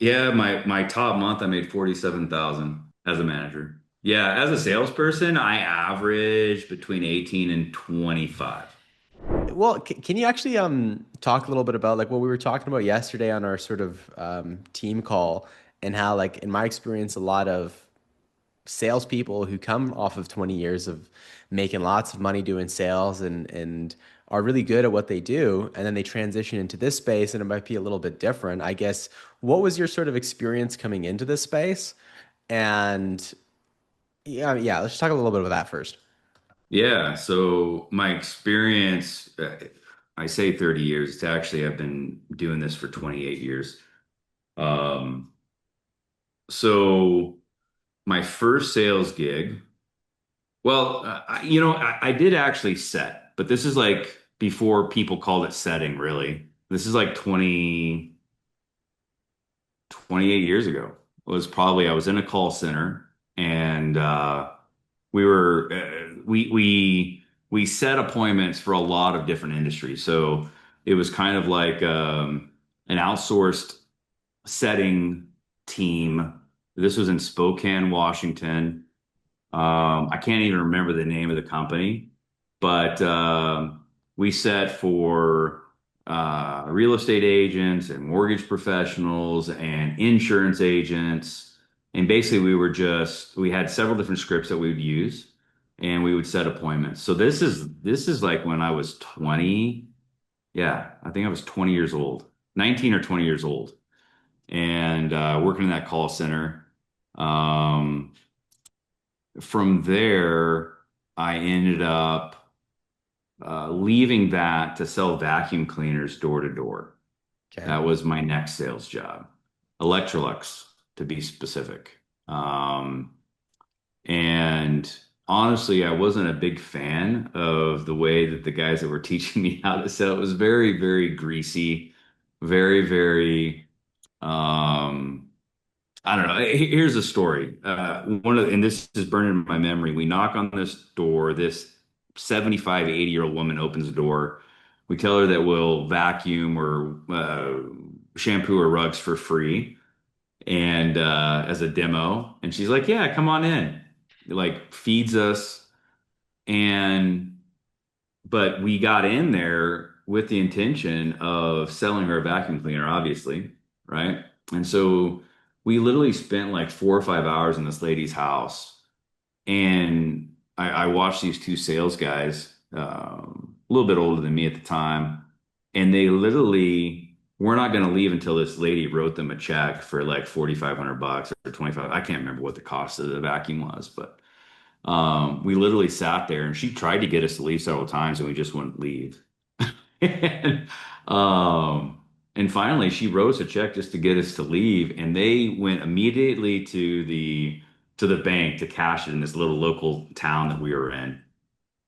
Yeah, my top month I made 47,000 as a manager. Yeah, as a salesperson, I average between 18 and 25. Well, can you actually talk a little bit about like what we were talking about yesterday on our sort of team call and how like in my experience a lot of salespeople who come off of 20 years of making lots of money doing sales and are really good at what they do, and then they transition into this space and it might be a little bit different. I guess what was your sort of experience coming into this space? And yeah, let's just talk a little bit about that first. Yeah, so my experience, I say 30 years. It's actually I've been doing this for 28 years. Um, so my first sales gig, well, I did actually set, but this is like before people called it setting, really. This is like 28 years ago. It was probably I was in a call center and we were we set appointments for a lot of different industries. So it was kind of like an outsourced setting team. This was in Spokane, Washington. I can't even remember the name of the company, but we set for real estate agents and mortgage professionals and insurance agents. And basically, we had several different scripts that we would use, and we would set appointments. So this is like when I was 20. Yeah, I think I was 20 years old, 19 or 20 years old, and working in that call center. Um, from there, I ended up leaving that to sell vacuum cleaners door to door. Okay. That was my next sales job. Electrolux, to be specific. And honestly, I wasn't a big fan of the way that the guys that were teaching me how to sell. It was very, very greasy, very, very um, I don't know. Here's a story. And this is burned in my memory. We knock on this door. This 75, 80-year-old woman opens the door. We tell her that we'll vacuum or shampoo her rugs for free and as a demo. And she's like, "Yeah, come on in." Like feeds us. And but we got in there with the intention of selling her a vacuum cleaner, obviously, right? And so we literally spent like 4 or 5 hours in this lady's house, and I watched these two sales guys, a little bit older than me at the time, and they literally were not going to leave until this lady wrote them a check for like 4,500 bucks or 25. I can't remember what the cost of the vacuum was, but we literally sat there and she tried to get us to leave several times and we just wouldn't leave. And, and finally she wrote us a check just to get us to leave. And they went immediately to the bank to cash it in this little local town that we were in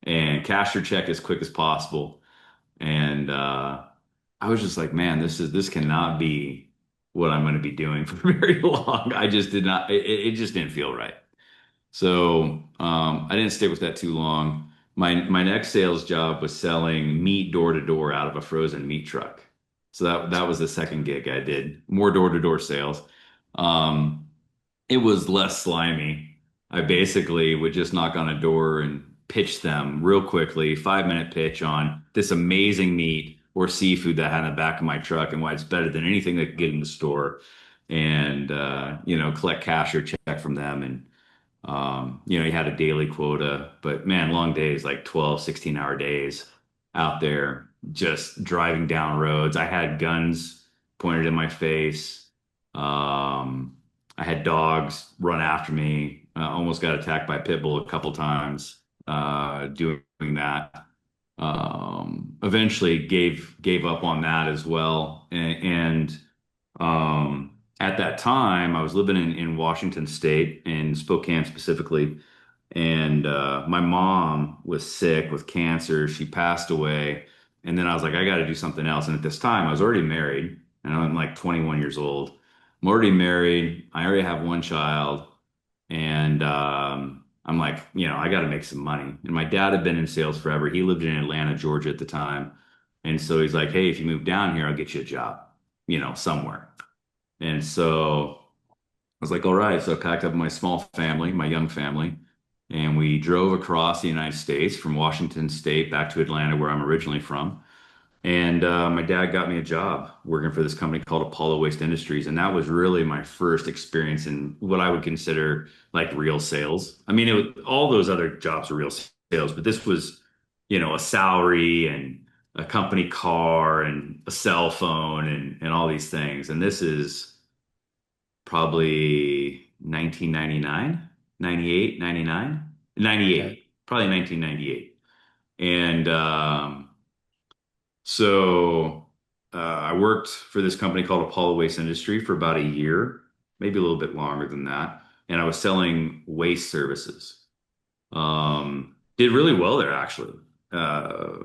and cash your check as quick as possible. And I was just like, man, this cannot be what I'm going to be doing for very long. I just did not, it just didn't feel right. So I didn't stick with that too long. My next sales job was selling meat door to door out of a frozen meat truck. So that was the second gig I did. More door to door sales. Um, it was less slimy. I basically would just knock on a door and pitch them real quickly, 5 minute pitch on this amazing meat or seafood that I had in the back of my truck and why it's better than anything that could get in the store. And collect cash or check from them and you had a daily quota, but man, long days, like 12, 16-hour days out there just driving down roads. I had guns pointed in my face. I had dogs run after me. Almost got attacked by a pit bull a couple times doing that. Eventually gave up on that as well. At that time, I was living in Washington State, in Spokane specifically, and my mom was sick with cancer. She passed away, and then I was like, I got to do something else. And at this time, I was already married, and I'm like 21 years old. I'm already married. I already have one child, and I'm like, I got to make some money. And my dad had been in sales forever. He lived in Atlanta, Georgia at the time, and so he's like, hey, if you move down here, I'll get you a job, somewhere. And so I was like, all right. So I packed up my small family, my young family, and we drove across the United States from Washington State back to Atlanta, where I'm originally from. And my dad got me a job working for this company called Apollo Waste Industries. And that was really my first experience in what I would consider like real sales. I mean, all those other jobs were real sales, but this was, a salary and a company car and a cell phone and all these things. And this is probably 1999, 98, 99, Okay. 98, probably 1998. And so I worked for this company called Apollo Waste Industry for about a year, maybe a little bit longer than that. And I was selling waste services. Did really well there, actually. Uh,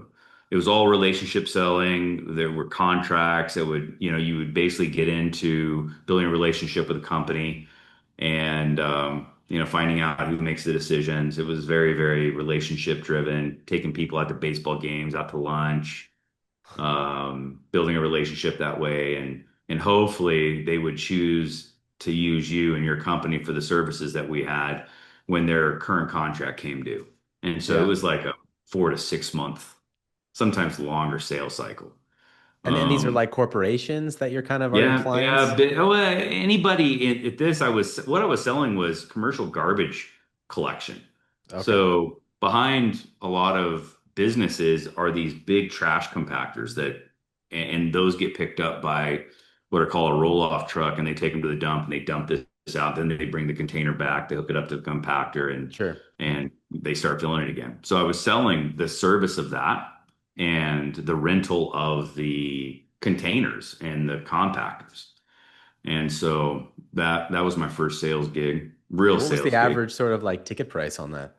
it was all relationship selling. There were contracts that you would basically get into building a relationship with a company and, finding out who makes the decisions. It was very, very relationship driven, taking people out to baseball games, out to lunch, building a relationship that way, and hopefully they would choose to use you and your company for the services that we had when their current contract came due. And so it Yeah. was like a 4 to 6 month, sometimes longer sales cycle. And these are Um, like corporations that are your yeah, yeah. clients? Anybody at this, what I was selling was commercial garbage collection. Okay. So behind a lot of businesses are these big trash compactors and those get picked up by what are called a roll-off truck, and they take them to the dump and they dump this out. Then they bring the container back, they hook it up to the compactor, Sure. and they start filling it again. So I was selling the service of that and the rental of the containers and the compactors. And so that was my first sales gig, real And what was the sales gig. average sort of like ticket price on that?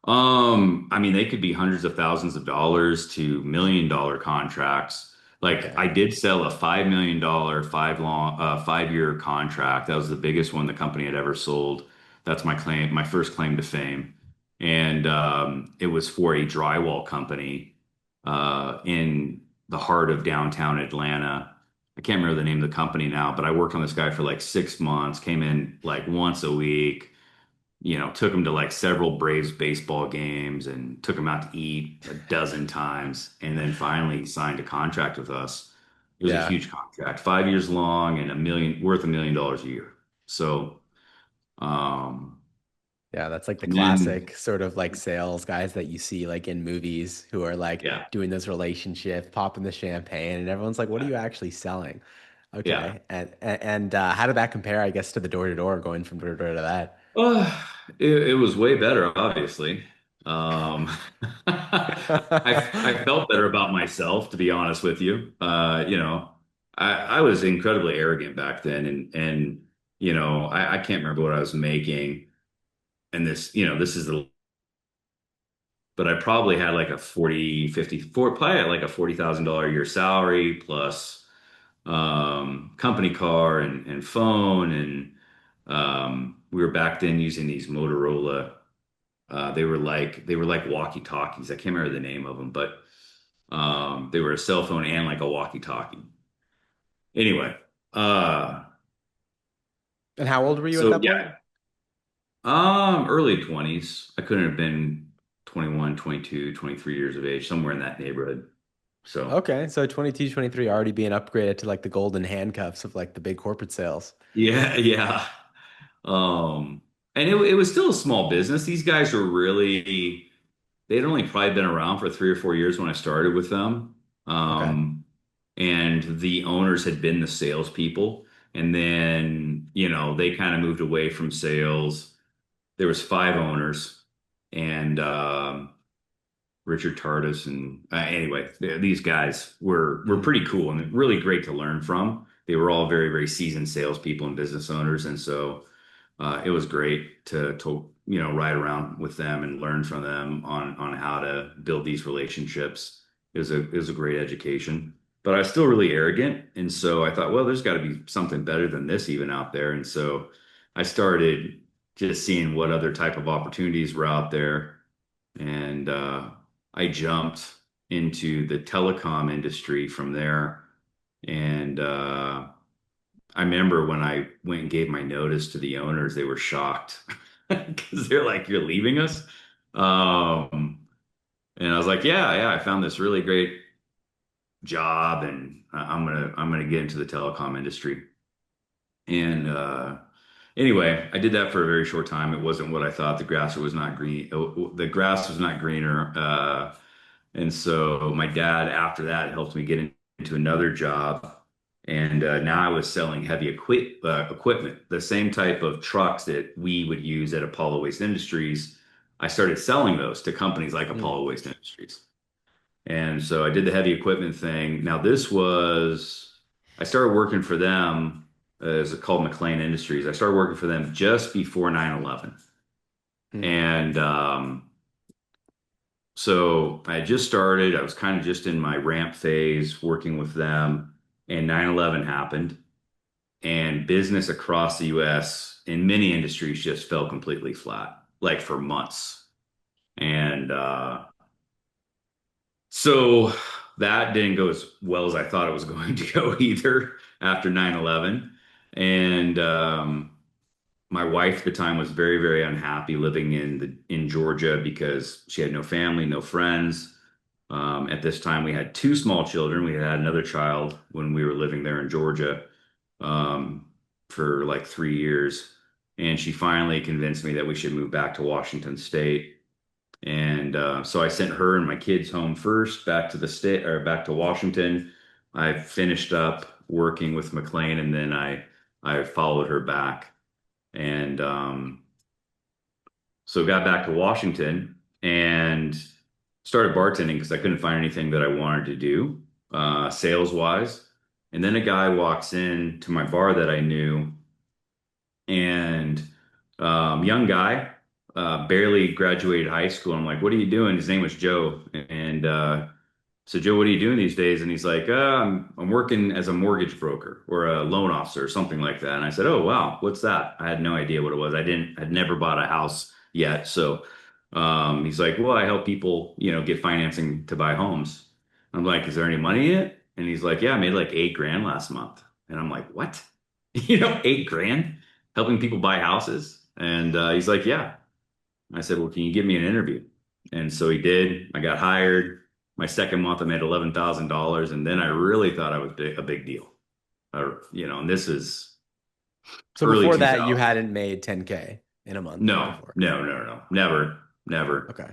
I mean, they could be hundreds of thousands of dollars to $1 million contracts. Like Okay. I did sell a $5 million 5-year contract. That was the biggest one the company had ever sold. That's my first claim to fame. And it was for a drywall company in the heart of downtown Atlanta. I can't remember the name of the company now, but I worked on this guy for like 6 months, came in like once a week, took him to like several Braves baseball games and took him out to eat a dozen times. And then finally signed a contract with us. It was a Yeah. huge contract, 5 years long and worth $1 million a year. So, um, Yeah, that's like the and then, classic sort of like sales guys that you see like in movies who are like yeah, doing those relationships, popping the champagne, and everyone's like, "What are you actually selling?" yeah. Okay, and how did that compare, I guess, to the door to door, going from door to door to that? Uh, it was way better, obviously. Um, I felt better about myself, to be honest with you. I was incredibly arrogant back then, and I can't remember what I was making. And this is but I probably had like a 40, 54, probably had like a $40,000 a year salary plus company car and phone, and we were back then using these Motorola. They were like walkie-talkies. I can't remember the name of them, but they were a cell phone and like a walkie-talkie. Anyway, uh, And how old were you at so that point? yeah, early 20s. I couldn't have been 21, 22, 23 years of age, somewhere in that neighborhood. So Okay, so 22, 23, already being upgraded to like the golden handcuffs of like the big corporate sales. yeah, yeah. Um, and it was still a small business. These guys were really, they'd only probably been around for 3 or 4 years when I started with them. Okay. Um, and the owners had been the salespeople. And then, they kind of moved away from sales. There was 5 owners, and Richard Tardis, and anyway, these guys were Mhm. pretty cool and really great to learn from. They were all very, very seasoned salespeople and business owners, and so it was great to ride around with them and learn from them on how to build these relationships. It was a great education, but I was still really arrogant, and so I thought, well, there's got to be something better than this even out there, and so I started just seeing what other type of opportunities were out there, and I jumped into the telecom industry from there, and I remember when I went and gave my notice to the owners, they were shocked because they're like, "You're leaving us?" Um, and I was like, "Yeah, yeah, I found this really great job, and I'm gonna get into the telecom industry." And anyway, I did that for a very short time. It wasn't what I thought. The grass was not green. The grass was not greener. And so my dad, after that, helped me get into another job. And now I was selling heavy equipment, the same type of trucks that we would use at Apollo Waste Industries. I started selling those to companies like Mm, Apollo Waste Industries. And so I did the heavy equipment thing. Now, this was, I started working for them, it's called McLean Industries. I started working for them just before 9/11. mm, And so I had just started, I was kind of just in my ramp phase working with them, and 9/11 happened, and business across the US in many industries just fell completely flat, like for months. And so that didn't go as well as I thought it was going to go either after 9/11. And my wife at the time was very, very unhappy living in Georgia because she had no family, no friends. At this time, we had two small children. We had another child when we were living there in Georgia for like 3 years. And she finally convinced me that we should move back to Washington State. And so I sent her and my kids home first, back to the state or back to Washington. I finished up working with McLean, and then I followed her back, and so got back to Washington and started bartending because I couldn't find anything that I wanted to do sales wise. And then a guy walks in to my bar that I knew, and young guy, barely graduated high school. I'm like, "What are you doing?" His name was Joe, and so Joe, what are you doing these days? And he's like, I'm working as a mortgage broker or a loan officer or something like that. And I said, "Oh wow, what's that?" I had no idea what it was. I'd never bought a house yet. So he's like, "Well, I help people, get financing to buy homes." I'm like, "Is there any money in it?" And he's like, "Yeah, I made like 8 grand last month." And I'm like, "What?" 8 grand helping people buy houses? And he's like, "Yeah." I said, "Well, can you give me an interview?" And so he did. I got hired. My second month, I made $11,000, and then I really thought I was a big deal. And this is so early before that, you 2000. hadn't made 10K in a month No, before. no, no, no, never, never. Okay.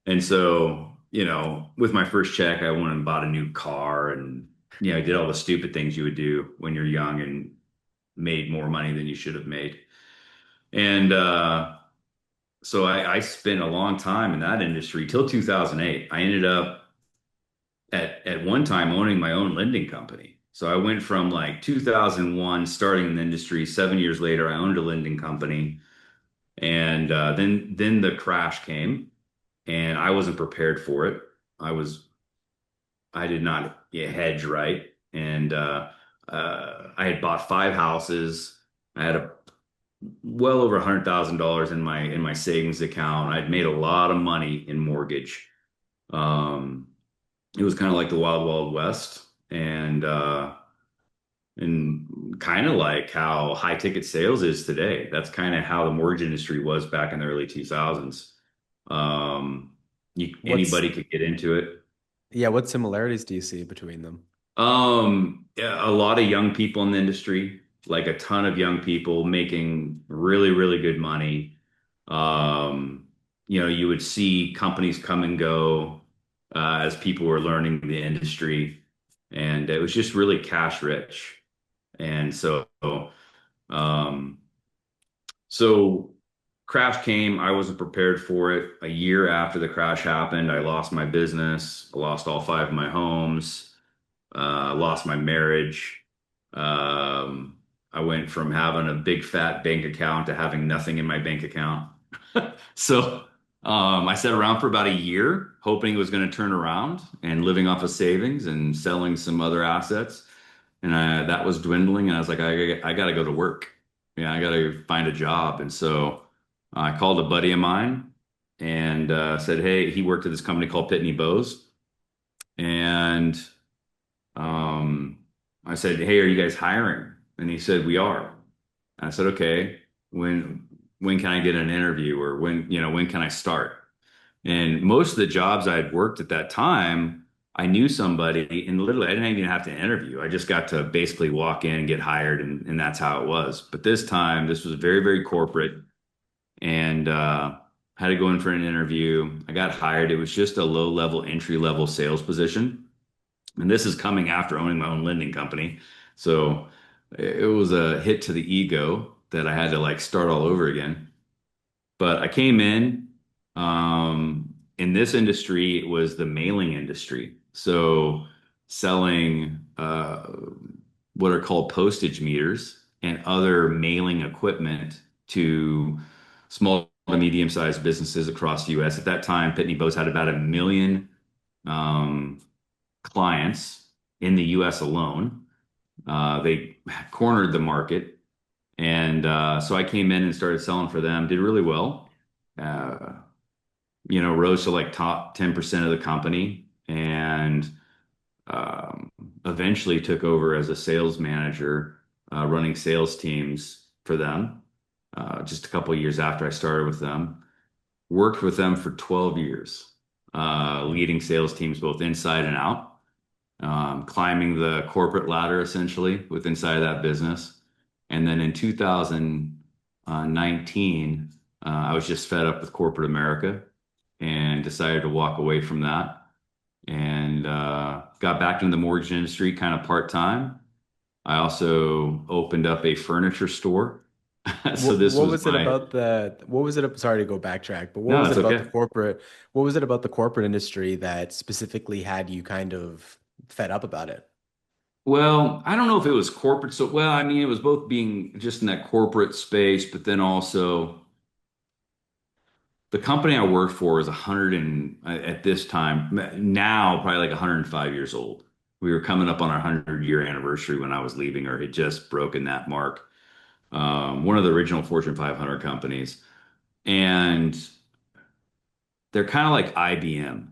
And so, with my first check, I went and bought a new car, and I did all the stupid things you would do when you're young and made more money than you should have made. And so I spent a long time in that industry till 2008. I ended up at one time owning my own lending company. So I went from like 2001 starting in the industry. 7 years later, I owned a lending company, and then the crash came, and I wasn't prepared for it. I did not hedge right, and I had bought 5 houses. I had a well over $100,000 in my savings account. I'd made a lot of money in mortgage. Um, it was kind of like the Wild Wild West, and kind of like how high ticket sales is today. That's kind of how the mortgage industry was back in the early 2000s. Um, What's anybody could get into it. Yeah, what similarities do you see between them? Yeah, a lot of young people in the industry, like a ton of young people making really, really good money. You would see companies come and go as people were learning the industry, and it was just really cash rich. And um, so crash came. I wasn't prepared for it. A year after the crash happened, I lost my business. I lost all 5 of my homes. Lost my marriage. Um, I went from having a big fat bank account to having nothing in my bank account. So I sat around for about a year, hoping it was going to turn around and living off of savings and selling some other assets. And that was dwindling. And I was like, I got to go to work. Yeah, I got to find a job. And so I called a buddy of mine and said, hey, he worked at this company called Pitney Bowes. And um, I said, "Hey, are you guys hiring?" And he said, we are. And I said, okay, when can I get an interview, or when can I start? And most of the jobs I had worked at that time, I knew somebody, and literally I didn't even have to interview. I just got to basically walk in and get hired, and that's how it was. But this time, this was very, very corporate, and had to go in for an interview. I got hired. It was just a low-level, entry-level sales position. And this is coming after owning my own lending company. So it was a hit to the ego that I had to like start all over again. But I came in this industry, it was the mailing industry. So selling what are called postage meters and other mailing equipment to small to medium-sized businesses across the US. At that time, Pitney Bowes had about 1 million um, clients in the US alone. They cornered the market. And so I came in and started selling for them, did really well. Uh, Rose to like top 10% of the company, and eventually took over as a sales manager, running sales teams for them. Just a couple of years after I started with them, worked with them for 12 years, leading sales teams both inside and out, climbing the corporate ladder essentially with inside of that business. And then in 2019, I was just fed up with corporate America and decided to walk away from that, and got back into the mortgage industry kind of part time. I also opened up a furniture store. So this What was was it my, about what was it, sorry to go backtrack, but what no, was it it's about okay. what was it about the corporate industry that specifically had you kind of fed up about it? Well, I don't know if it was corporate. So, well, I mean, it was both being just in that corporate space, but then also the company I worked for is 100 and at this time now probably like 105 years old. We were coming up on our 100-year anniversary when I was leaving, or had just broken that mark. One of the original Fortune 500 companies, and they're kind of like IBM.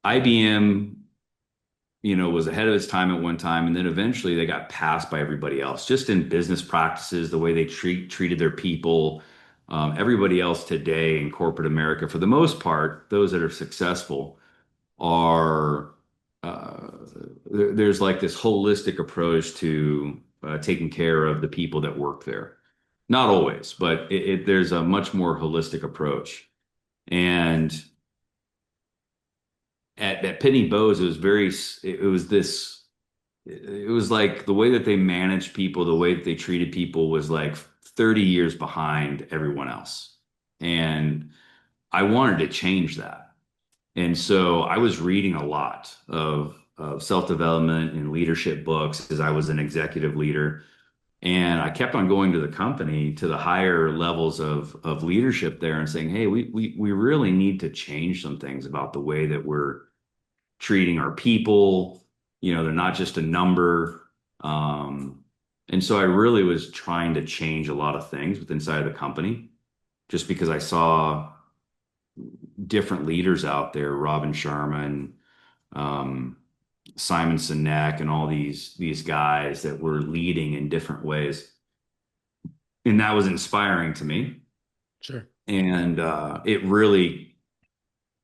IBM, was ahead of its time at one time, and then eventually they got passed by everybody else, just in business practices, the way they treated their people. Everybody else today in corporate America, for the most part, those that are successful are uh, there's like this holistic approach to taking care of the people that work there. Not always, but there's a much more holistic approach. And at Pitney Bowes, it was like the way that they managed people, the way that they treated people was like 30 years behind everyone else. And I wanted to change that. And so I was reading a lot of self-development and leadership books as I was an executive leader. And I kept on going to the company, to the higher levels of leadership there, and saying, hey, we really need to change some things about the way that we're treating our people. They're not just a number. And so I really was trying to change a lot of things with inside of the company, just because I saw different leaders out there, Robin Sharma, um, Simon Sinek, and all these guys that were leading in different ways, and that was inspiring to me. Sure. And it really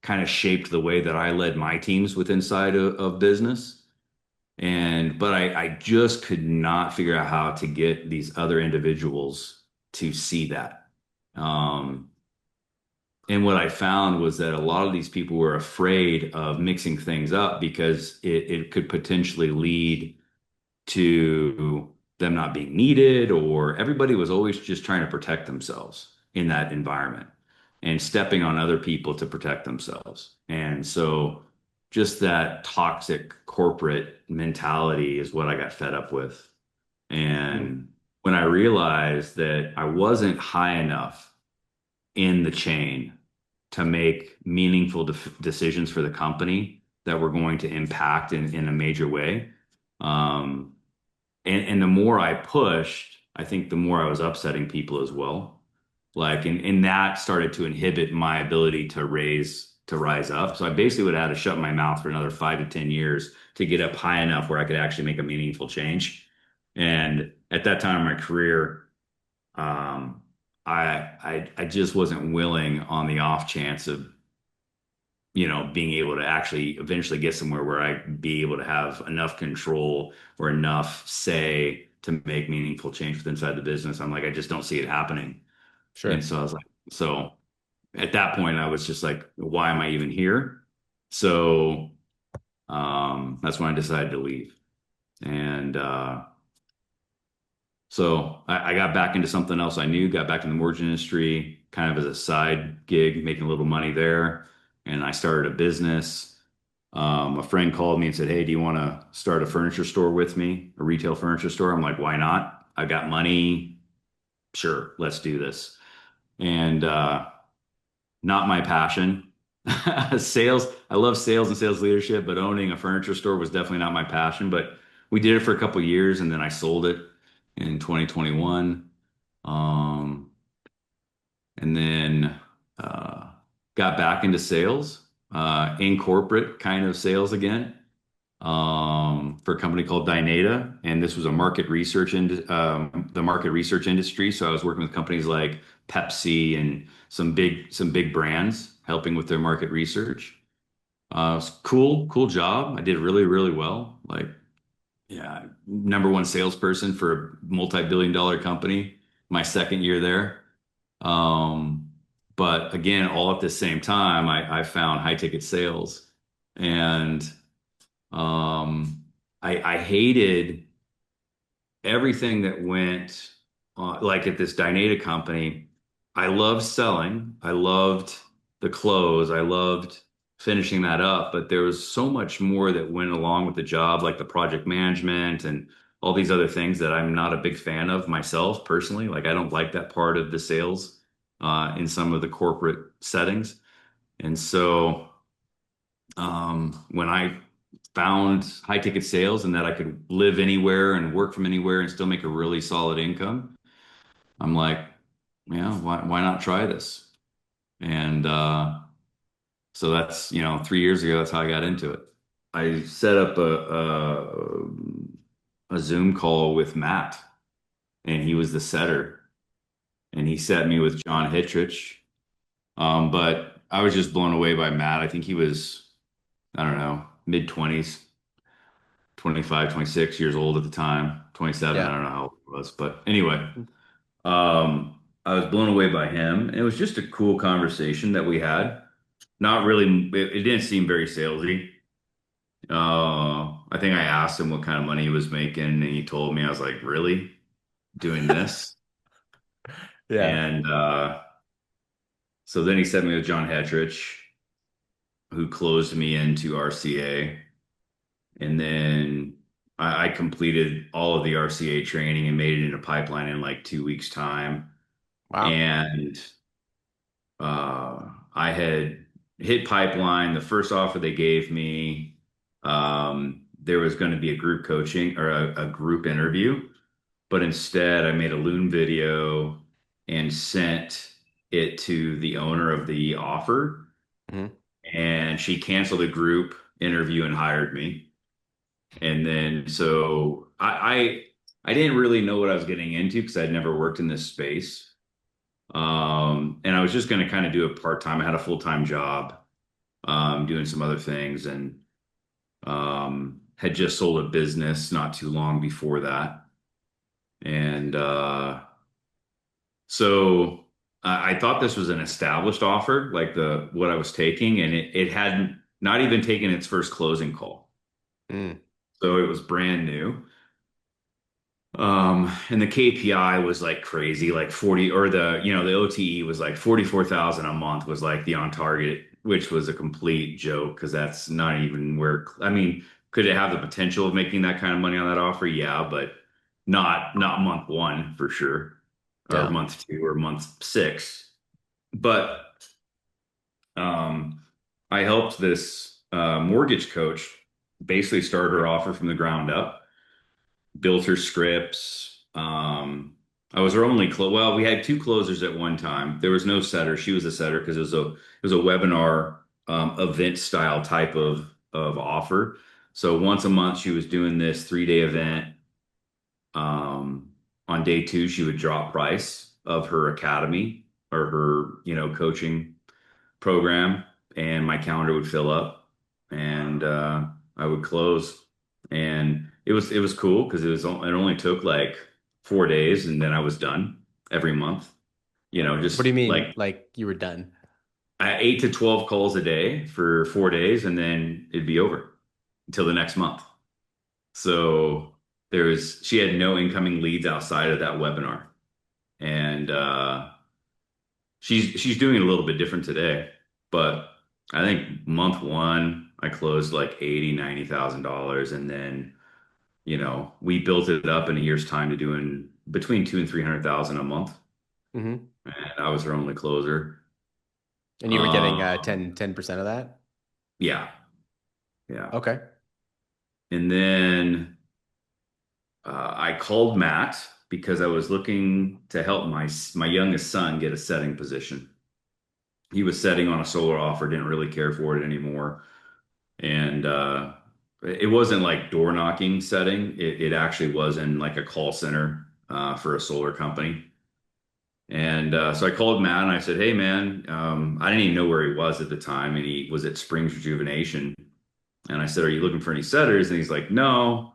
kind of shaped the way that I led my teams with inside of business. But I just could not figure out how to get these other individuals to see that. Um, and what I found was that a lot of these people were afraid of mixing things up because it could potentially lead to them not being needed, or everybody was always just trying to protect themselves in that environment and stepping on other people to protect themselves. And so just that toxic corporate mentality is what I got fed up with. Mm. And when I realized that I wasn't high enough in the chain to make meaningful decisions for the company that were going to impact in a major way, um, and the more I pushed, I think the more I was upsetting people as well. Like, and that started to inhibit my ability to rise up. So I basically would have had to shut my mouth for another 5 to 10 years to get up high enough where I could actually make a meaningful change. And at that time in my career, um, I just wasn't willing on the off chance of, being able to actually eventually get somewhere where I'd be able to have enough control or enough say to make meaningful change within inside the business. I'm like, I just don't see it happening. And Sure. so I was like, so at that point, I was just like, why am I even here? So that's when I decided to leave. And so I got back into something else I knew, got back in the mortgage industry, kind of as a side gig, making a little money there. And I started a business. A friend called me and said, "Hey, do you want to start a furniture store with me, a retail furniture store?" I'm like, "Why not? I got money. Sure, let's do this." And not my passion. Sales, I love sales and sales leadership, but owning a furniture store was definitely not my passion. But we did it for a couple of years and then I sold it in 2021. Um, and then uh, got back into sales, in corporate kind of sales again, for a company called Dynata, and this was a market research in the market research industry. So I was working with companies like Pepsi and some big brands, helping with their market research. It was cool job. I did really, really well. Like, yeah, number one salesperson for a multi-billion-dollar company. My second year there. Um, but again, all at the same time, I found high ticket sales, and I hated everything that went like at this Dynata company. I loved selling. I loved the close. I loved finishing that up, but there was so much more that went along with the job, like the project management and all these other things that I'm not a big fan of myself personally. Like I don't like that part of the sales in some of the corporate settings. And so when I found high ticket sales and that I could live anywhere and work from anywhere and still make a really solid income, I'm like, yeah, why not try this? And so that's, 3 years ago, that's how I got into it. I set up a Zoom call with Matt, and he was the setter, and he set me with John Hittrich. But I was just blown away by Matt. I think he was, I don't know, mid 20s, 25, 26 years old at the time, 27, I Yeah. don't know how old he was. But anyway, I was blown away by him. And it was just a cool conversation that we had. Not really, it didn't seem very salesy. I think I asked him what kind of money he was making, and he told me. I was like, really? Doing this? Yeah. And so then he sent me with John Hetrich, who closed me into RCA. And then I completed all of the RCA training and made it into pipeline in like 2 weeks' time. Wow. And I had hit pipeline. The first offer they gave me, there was going to be a group coaching or a group interview, but instead I made a Loom video and sent it to the owner of the offer, Mhm. and she canceled the group interview and hired me. And then so I didn't really know what I was getting into because I'd never worked in this space. And I was just going to kind of do it part time. I had a full time job, doing some other things, and had just sold a business not too long before that. And so I thought this was an established offer, like the what I was taking, and it hadn't not even taken its first closing call. Mm. So it was brand new. And the KPI was like crazy, like 40, or the OTE was like 44,000 a month was like the on target, which was a complete joke because that's not even where, I mean, could it have the potential of making that kind of money on that offer? Yeah, but not month one for sure, or Yeah. month two or month six. But um, I helped this mortgage coach basically start her offer from the ground up, built her scripts. I was her only well, we had two closers at one time. There was no setter. She was a setter because it was a webinar event style type of offer. So once a month she was doing this 3-day event. on day two, she would drop price of her academy or her, coaching program, and my calendar would fill up, and I would close. And it was cool because it only took like 4 days, and then I was done every month. What do you Just like mean? Like you were done? I 8 to 12 calls a day for 4 days, and then it'd be over until the next month. So she had no incoming leads outside of that webinar. And she's doing it a little bit different today, but I think month one I closed like 80, $90,000, and then we built it up in a year's time to doing between 2 and 300,000 a month, Hmm. and I was her only closer. And you were getting Um, 10% of that? yeah, yeah, Okay. and then I called Matt because I was looking to help my youngest son get a setting position. He was setting on a solar offer, didn't really care for it anymore. And it wasn't like door knocking setting. It actually was in like a call center for a solar company. And so I called Matt and I said, "Hey, man, I didn't even know where he was at the time, and he was at Springs Rejuvenation." And I said, "Are you looking for any setters?" And he's like, "No,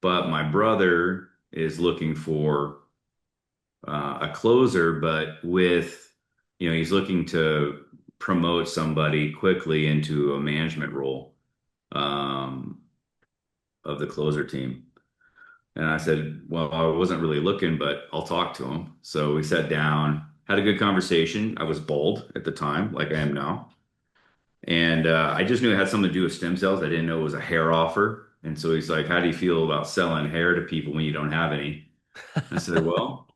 but my brother is looking for a closer, but he's looking to promote somebody quickly into a management role." Um, of the closer team. And I said, well, I wasn't really looking, but I'll talk to him. So we sat down, had a good conversation. I was bald at the time, like I am now. And I just knew it had something to do with stem cells. I didn't know it was a hair offer. And so he's like, how do you feel about selling hair to people when you don't have any? I said, well,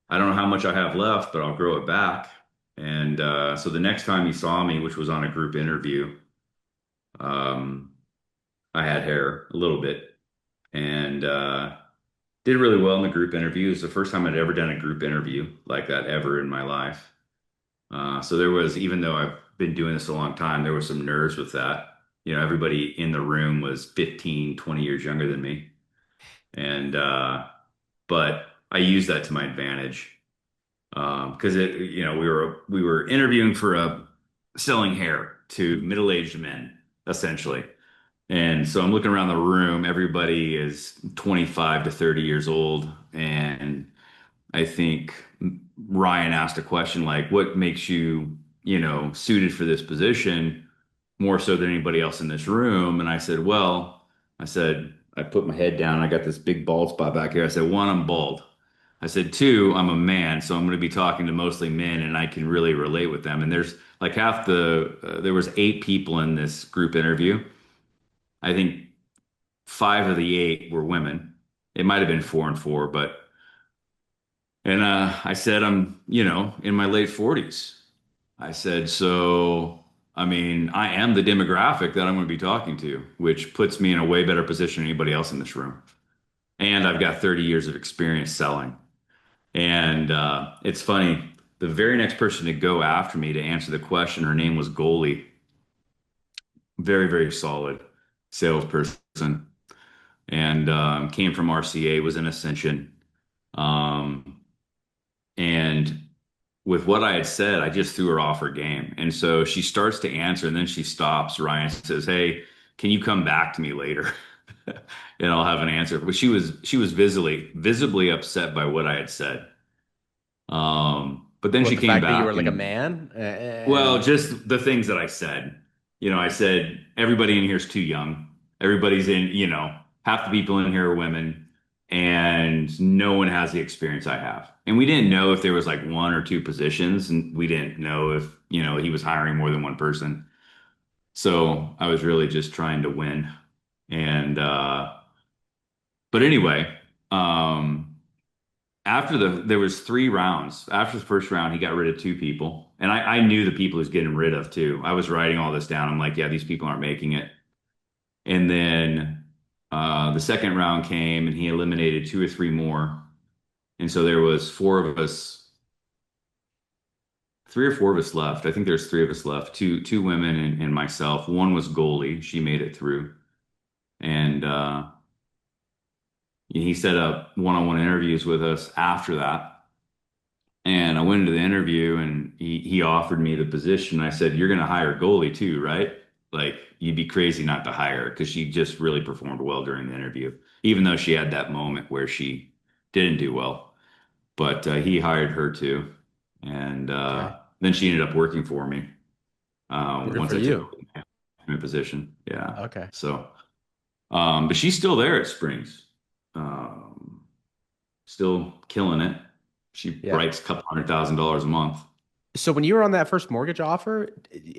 I don't know how much I have left, but I'll grow it back. And so the next time he saw me, which was on a group interview, um, I had hair a little bit. And did really well in the group interview. It was the first time I'd ever done a group interview like that ever in my life. So there was, even though I've been doing this a long time, there was some nerves with that. Everybody in the room was 15, 20 years younger than me. And, but I used that to my advantage. Because we were interviewing for selling hair to middle-aged men, essentially. And so I'm looking around the room. Everybody is 25 to 30 years old. And I think Ryan asked a question like, what makes you, suited for this position more so than anybody else in this room? And I said, well, I put my head down. I got this big bald spot back here. I said, one, I'm bald. I said, two, I'm a man. So I'm going to be talking to mostly men and I can really relate with them. And there's like there was 8 people in this group interview. I think 5 of the 8 were women. It might have been 4 and 4, but and I said I'm, in my late 40s. I said, so I mean, I am the demographic that I'm going to be talking to, which puts me in a way better position than anybody else in this room. And I've got 30 years of experience selling. And it's funny, the very next person to go after me to answer the question, her name was Goalie. Very, very solid salesperson. And came from RCA, was in Ascension. Um, and with what I had said, I just threw her off her game. And so she starts to answer and then she stops. Ryan says, "Hey, can you come back to me later?" And I'll have an answer. But she was visibly upset by what I had said. But then What, she the came fact that you were back like a and man well, and just the things that I said. I said everybody in here is too young. Everybody's in, half the people in here are women, and no one has the experience I have. And we didn't know if there was like 1 or 2 positions, and we didn't know if, he was hiring more than one person. So I was really just trying to win. And but anyway, um there was 3 rounds. After the first round, he got rid of 2 people. And I knew the people he was getting rid of too. I was writing all this down. I'm like, yeah, these people aren't making it. And then the second round came and he eliminated 2 or 3 more. And so there was 4 of us, 3 or 4 of us left. I think there's 3 of us left. Two women and myself. One was Goalie. She made it through. And he set up one-on-one interviews with us after that. And I went into the interview and he offered me the position. I said, "You're going to hire goalie too, right? Like you'd be crazy not to hire her because she just really performed well during the interview, even though she had that moment where she didn't do well. But he hired her too. And Okay. then she ended up working for me Good once for I took you. over the management position. Yeah. Okay. So, but she's still there at Springs. Um, Still killing it. She Yeah. writes a couple $100,000 a month. So when you were on that first mortgage offer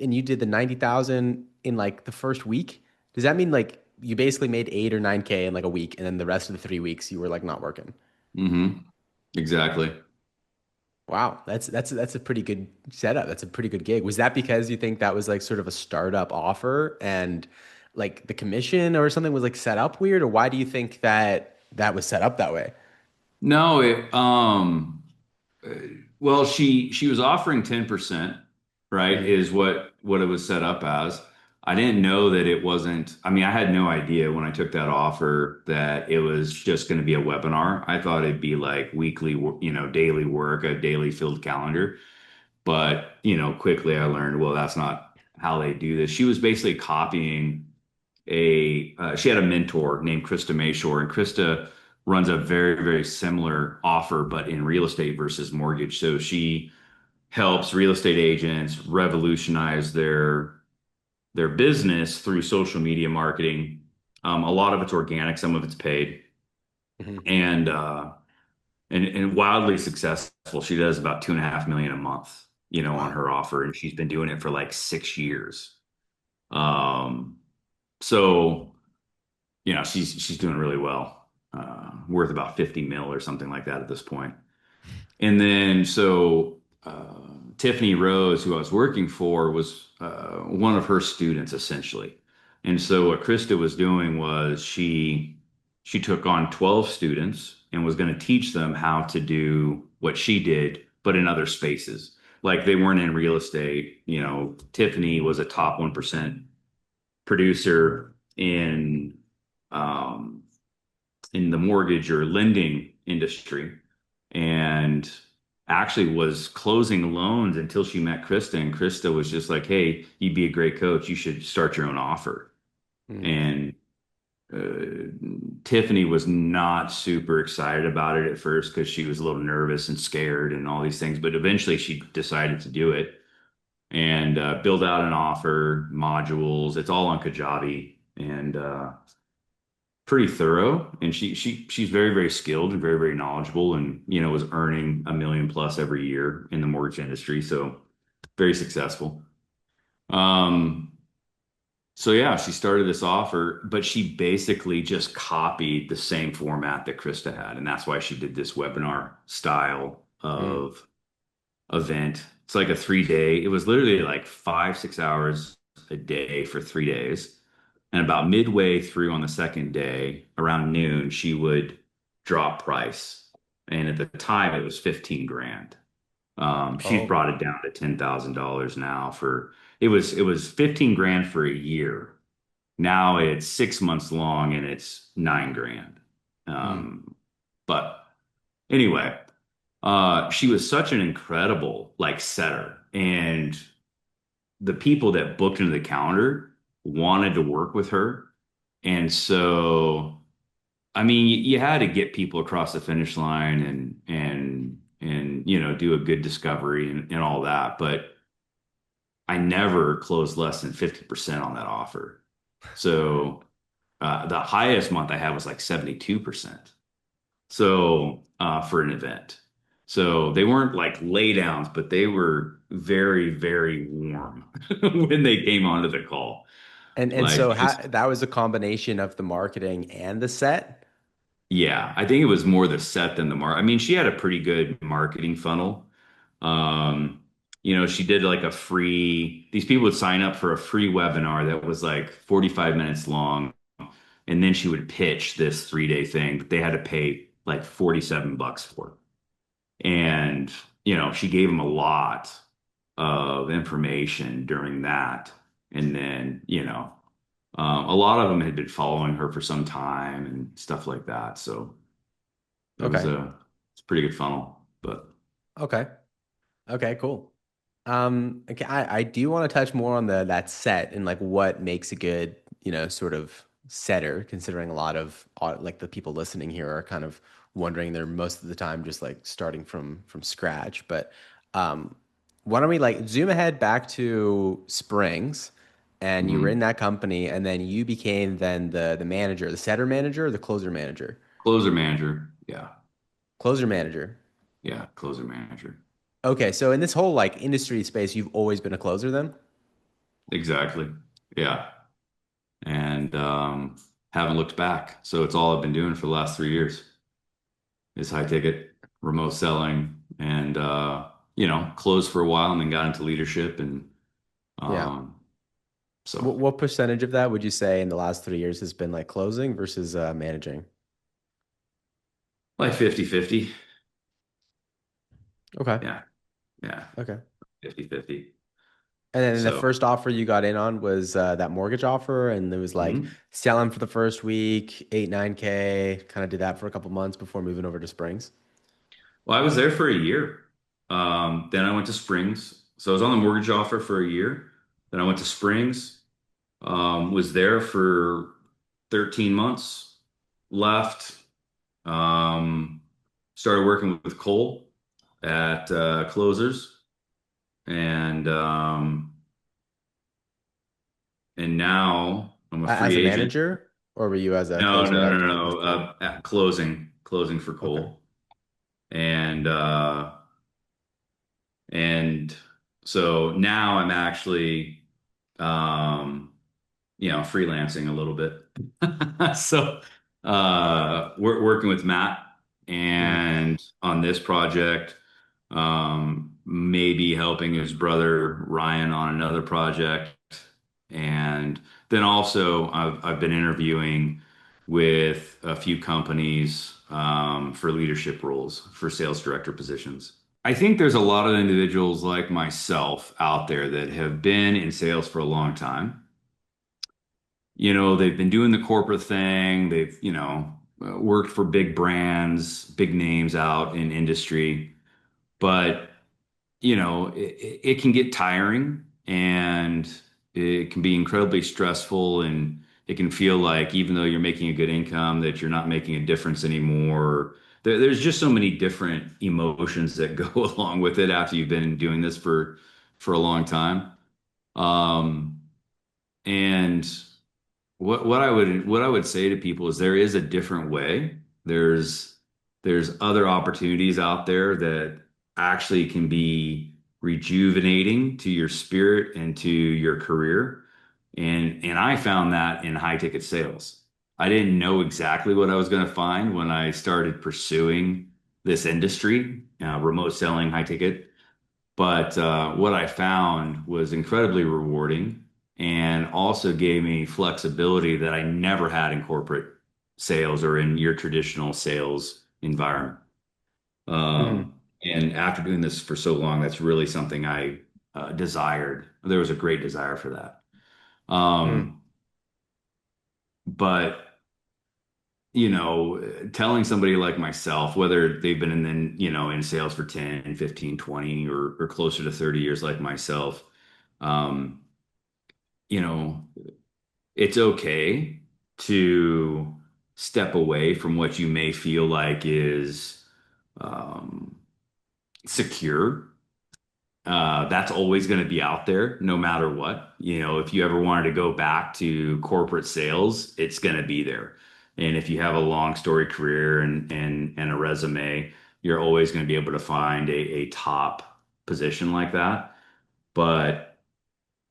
and you did the 90,000 in like the first week, does that mean like you basically made 8 or 9K in like a week and then the rest of the 3 weeks you were like not working? Hmm. Exactly. Wow, that's a pretty good setup. That's a pretty good gig. Was that because you think that was like sort of a startup offer and like the commission or something was like set up weird, or why do you think that that was set up that way? No, uh, well, she was offering 10%, right, Mm, is what it was set up as. I didn't know that it wasn't, I mean, I had no idea when I took that offer that it was just going to be a webinar. I thought it'd be like weekly, daily work, a daily filled calendar. But, quickly I learned, well, that's not how they do this. She was basically copying she had a mentor named Krista Mayshore, and Krista runs a very, very similar offer, but in real estate versus mortgage. So she helps real estate agents revolutionize their business through social media marketing. A lot of it's organic, some of it's paid, mhm. and and wildly successful. She does about 2.5 million a month, on Wow. her offer, and she's been doing it for like 6 years. Um, so she's doing really well, worth about 50 mil or something like that at this point. And then Tiffany Rose, who I was working for, was one of her students essentially. And so what Krista was doing was she took on 12 students and was going to teach them how to do what she did, but in other spaces. Like they weren't in real estate. Tiffany was a top 1% producer um, in the mortgage or lending industry and actually was closing loans until she met Krista. And Krista was just like, "Hey, you'd be a great coach. You should start your own offer." Mm. And Tiffany was not super excited about it at first because she was a little nervous and scared and all these things. But eventually she decided to do it and build out an offer, modules. It's all on Kajabi and pretty thorough. And she's very, very skilled and very, very knowledgeable and, was earning 1 million plus every year in the mortgage industry. So very successful. Um, so yeah, she started this offer, but she basically just copied the same format that Krista had. And that's why she did this webinar style Mm. of event. It's like a 3 day. It was literally like 5, 6 hours a day for 3 days. And about midway through on the second day, around noon, she would drop price. And at the time, it was 15 grand. She's Oh. brought it down to $10,000 now it was 15 grand for a year. Now it's 6 months long and it's 9 grand. Mm. But anyway, she was such an incredible like setter, and the people that booked into the calendar wanted to work with her, and so I mean, you had to get people across the finish line and do a good discovery and all that, but I never closed less than 50% on that offer. So the highest month I had was like 72%. So for an event. So they weren't like laydowns, but they were very, very warm when they came onto the call. And Like so just, that was a combination of the marketing and the set. yeah, I think it was more the set than the mark. I mean, she had a pretty good marketing funnel. Um, she did like these people would sign up for a free webinar that was like 45 minutes long. And then she would pitch this 3 day thing, but they had to pay like 47 bucks for it. And, she gave them a lot of information during that. And then, a lot of them had been following her for some time and stuff like that. So, Okay. It's a pretty good funnel, but Okay. Okay, cool. Okay, I do want to touch more on the that set and like what makes a good, sort of setter, considering a lot of like the people listening here are kind of wondering they're most of the time just like starting from scratch. But um, why don't we like zoom ahead back to Springs, and you were in mhm. that company, and then you became then the manager, the setter manager, or the closer manager, Closer manager. Yeah. closer manager. Yeah. Closer manager. Okay, so in this whole like industry space, you've always been a closer then? Exactly. Yeah. And haven't looked back. So it's all I've been doing for the last 3 years is high ticket, remote selling, and closed for a while and then got into leadership and Yeah. um, so What percentage of that would you say in the last 3 years has been like closing versus managing? like 50-50. Okay. Yeah. Yeah. Okay. 50-50. And then the So first offer you got in on was that mortgage offer, and it was like mhm. selling for the first week, 8, 9K, kind of did that for a couple months before moving over to Springs. Well, I was there for a year. Then I went to Springs. So I was on the mortgage offer for a year. Then I went to Springs, was there for 13 months, left, um, started working with Cole at Closers, and now I'm a As free a agent. manager, or were you as a No, closer no, no, at no. Cole? At closing for Okay. Cole, and and so now I'm actually, um, freelancing a little bit. So, we're working with Matt Mhm. and on this project, maybe helping his brother Ryan on another project. And then also I've been interviewing with a few companies, for leadership roles for sales director positions. I think there's a lot of individuals like myself out there that have been in sales for a long time. They've been doing the corporate thing. They've, worked for big brands, big names out in industry, but it can get tiring and it can be incredibly stressful, and it can feel like even though you're making a good income that you're not making a difference anymore. There's just so many different emotions that go along with it after you've been doing this for a long time. Um, and what I would say to people is there is a different way. There's there's other opportunities out there that actually can be rejuvenating to your spirit and to your career. And I found that in high ticket sales. I didn't know exactly what I was going to find when I started pursuing this industry, remote selling, high ticket. But what I found was incredibly rewarding and also gave me flexibility that I never had in corporate sales or in your traditional sales environment. Mhm. And after doing this for so long, that's really something I desired. There was a great desire for that. Mhm. Um, but telling somebody like myself, whether they've been in sales for 10, 15, 20, or closer to 30 years like myself, um, you know, it's okay to step away from what you may feel like is um, secure. That's always going to be out there no matter what. If you ever wanted to go back to corporate sales, it's going to be there. And if you have a long story career and a resume, you're always going to be able to find a top position like that. But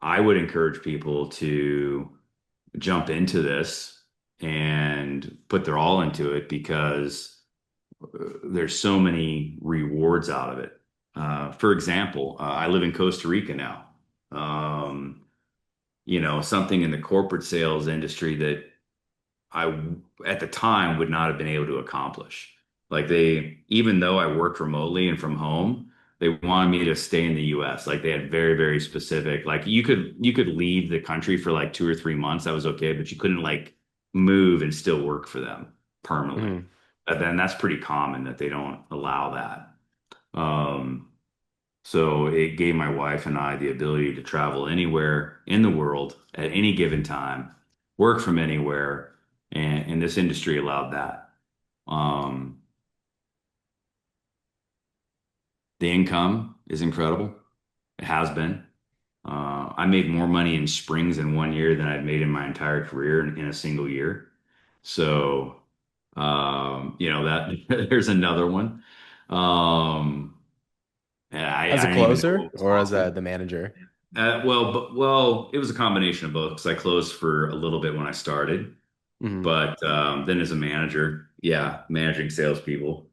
I would encourage people to jump into this and put their all into it because there's so many rewards out of it. For example, I live in Costa Rica now. Um, something in the corporate sales industry that I, at the time, would not have been able to accomplish. Like even though I worked remotely and from home, they wanted me to stay in the US. Like they had very, very specific, like you could leave the country for like 2 or 3 months. That was okay, but you couldn't like move and still work for them permanently. Mhm. then that's pretty common that they don't allow that. Um, so it gave my wife and I the ability to travel anywhere in the world at any given time, work from anywhere, and this industry allowed that. Um, the income is incredible. It has been. I made more money in springs in 1 year than I've made in my entire career in a single year. So, that there's another one. Um, and As I a didn't even know closer it was or as possible. the manager? It was a combination of both because I closed for a little bit when I started, Hmm. but then as a manager, yeah, managing salespeople.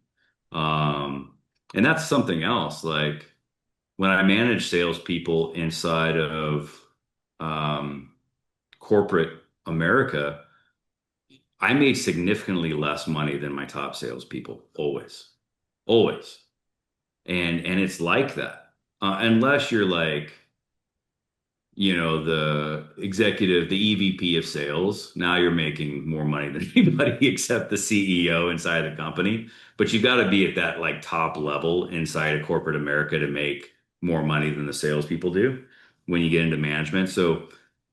Um, and that's something else. Like when I manage salespeople inside of um, corporate America, I made significantly less money than my top salespeople, always, always. And it's like that, unless you're like the executive, the EVP of sales. Now you're making more money than anybody except the CEO inside the company. But you got to be at that like top level inside of corporate America to make more money than the salespeople do when you get into management. So,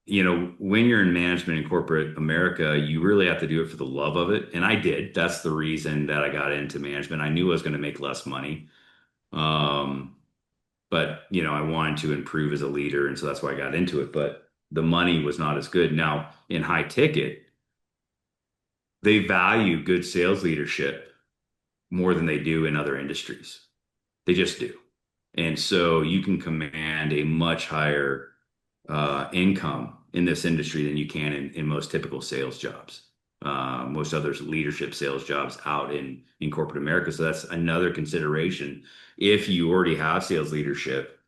when you're in management in corporate America, you really have to do it for the love of it. And I did. That's the reason that I got into management. I knew I was going to make less money. Um, but I wanted to improve as a leader, and so that's why I got into it. But the money was not as good. Now, in high ticket, they value good sales leadership more than they do in other industries. They just do. And so you can command a much higher income in this industry than you can in most typical sales jobs. Most others leadership sales jobs out in corporate America. So that's another consideration. If you already have sales leadership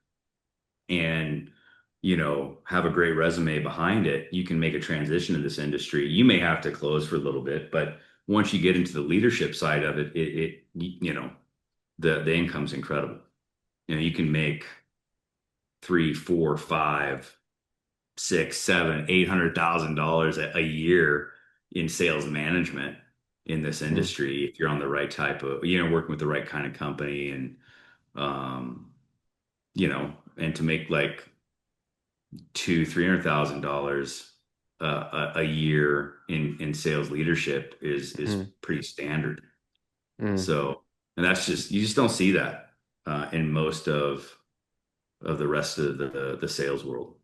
and have a great resume behind it, you can make a transition to this industry. You may have to close for a little bit, but once you get into the leadership side of it, the income's incredible. You can make three, four, five, six, seven, $800,000 a year in sales management in this Hmm. industry if you're on the right type of, working with the right kind of company um, and to make like $300,000 a year in sales leadership is Hmm. pretty standard. Hmm. So, and that's just you just don't see that in most of the rest of the sales world.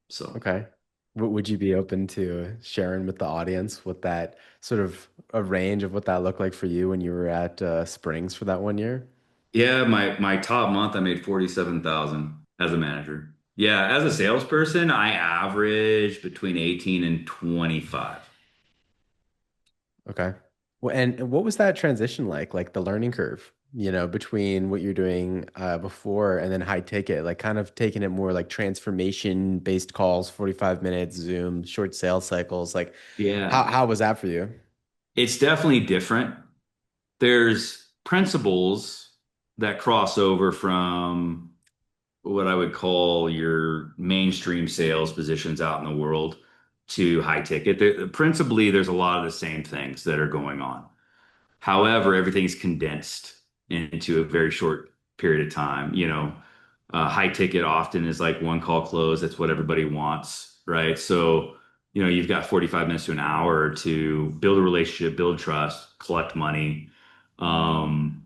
So, Okay. Would you be open to sharing with the audience what that sort of a range of what that looked like for you when you were at Springs for that 1 year? yeah, my top month I made 47,000 as a manager. Yeah, as a salesperson, I average between 18 and 25. Okay. Well, and what was that transition like the learning curve, between what you're doing before and then high ticket, like kind of taking it more like transformation based calls, 45 minutes, Zoom, short sales cycles. Like how Yeah, how was that for you? it's definitely different. There's principles that cross over from what I would call your mainstream sales positions out in the world to high ticket. Principally, there's a lot of the same things that are going on. However, everything's condensed into a very short period of time. High ticket often is like one call close. That's what everybody wants, right? So, you've got 45 minutes to an hour to build a relationship, build trust, collect money. Um,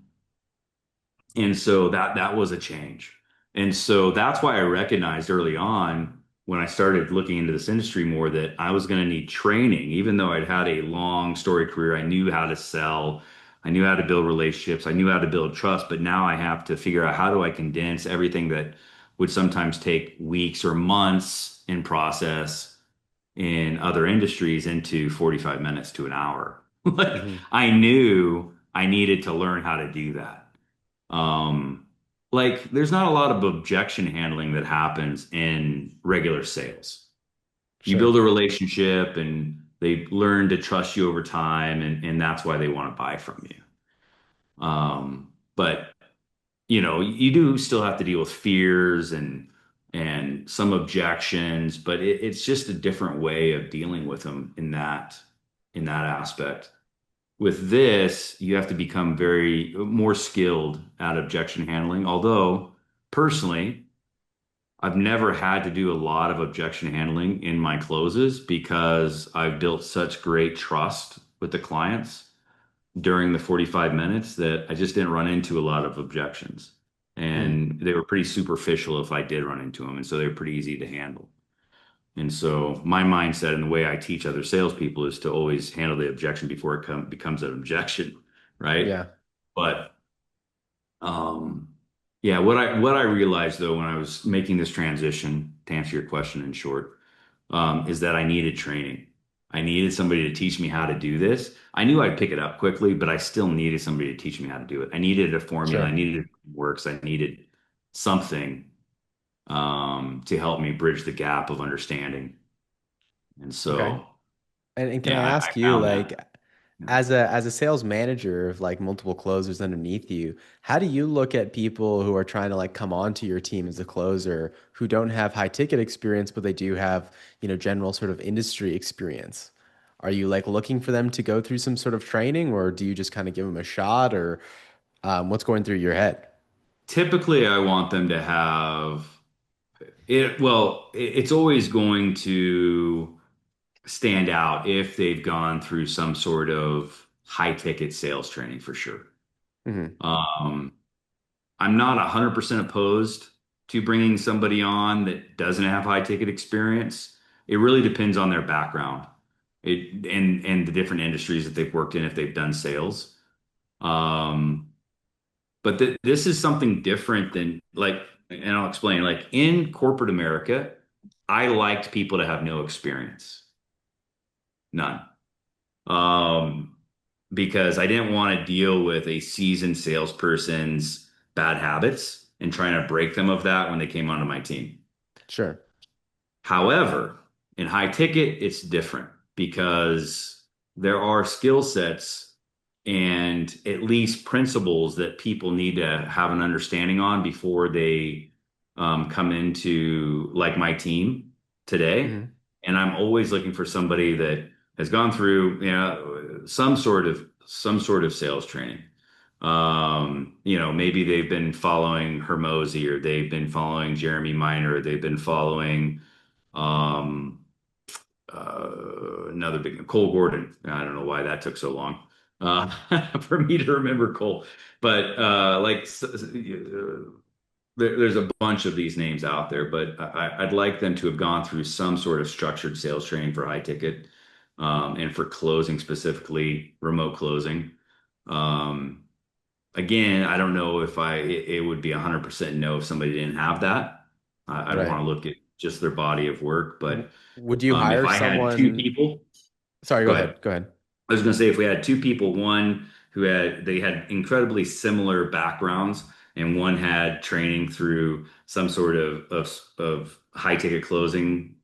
and so that was a change. And so that's why I recognized early on when I started looking into this industry more that I was going to need training. Even though I'd had a long story career, I knew how to sell, I knew how to build relationships, I knew how to build trust, but now I have to figure out how do I condense everything that would sometimes take weeks or months in process in other industries into 45 minutes to an hour. Like Hmm. I knew I needed to learn how to do that. Um, like there's not a lot of objection handling that happens in regular sales. You Sure. build a relationship and they learn to trust you over time and that's why they want to buy from you. But you do still have to deal with fears and some objections, but it's just a different way of dealing with them in that aspect. with this, you have to become very more skilled at objection handling. Although personally, I've never had to do a lot of objection handling in my closes because I've built such great trust with the clients during the 45 minutes that I just didn't run into a lot of objections. Mm, And they were pretty superficial if I did run into them. And so they were pretty easy to handle. And so my mindset and the way I teach other salespeople is to always handle the objection before it becomes an objection, right? yeah. But um, yeah, what I realized though when I was making this transition, to answer your question in short, is that I needed training. I needed somebody to teach me how to do this. I knew I'd pick it up quickly, but I still needed somebody to teach me how to do it. I needed a formula. I Sure. needed works. I needed something to help me bridge the gap of understanding. And Okay. so, And can I yeah, I ask you, found like, that. Yeah. as a sales manager of like multiple closers underneath you, how do you look at people who are trying to like come onto your team as a closer who don't have high ticket experience, but they do have, general sort of industry experience? Are you like looking for them to go through some sort of training, or do you just kind of give them a shot, or what's going through your head? Typically, I want them to have it. Well, it's always going to stand out if they've gone through some sort of high ticket sales training for sure. Hmm. Um, I'm not 100% opposed to bringing somebody on that doesn't have high ticket experience. It really depends on their background, and the different industries that they've worked in if they've done sales. Um, but this is something different than like, and I'll explain. Like in corporate America, I liked people to have no experience, none. Um, because I didn't want to deal with a seasoned salesperson's bad habits and trying to break them of that when they came onto my team. Sure. However, in high ticket, it's different because there are skill sets and at least principles that people need to have an understanding on before they come into like my team today. Hmm. And I'm always looking for somebody that has gone through, some sort of sales training. Maybe they've been following Hermosi or they've been following Jeremy Miner, or they've been following um, another big Cole Gordon. I don't know why that took so long for me to remember Cole, but there's a bunch of these names out there. But I'd like them to have gone through some sort of structured sales training for high ticket and for closing specifically, remote closing. Um, Again, I don't know if it would be 100% no if somebody didn't have that. I'd Right. want to look at just their body of work, but Would you if hire I had two someone? people, Sorry, go go ahead. ahead. Go ahead. I was going to say if we had two people, one who had incredibly similar backgrounds, and one had training through some sort of high ticket closing,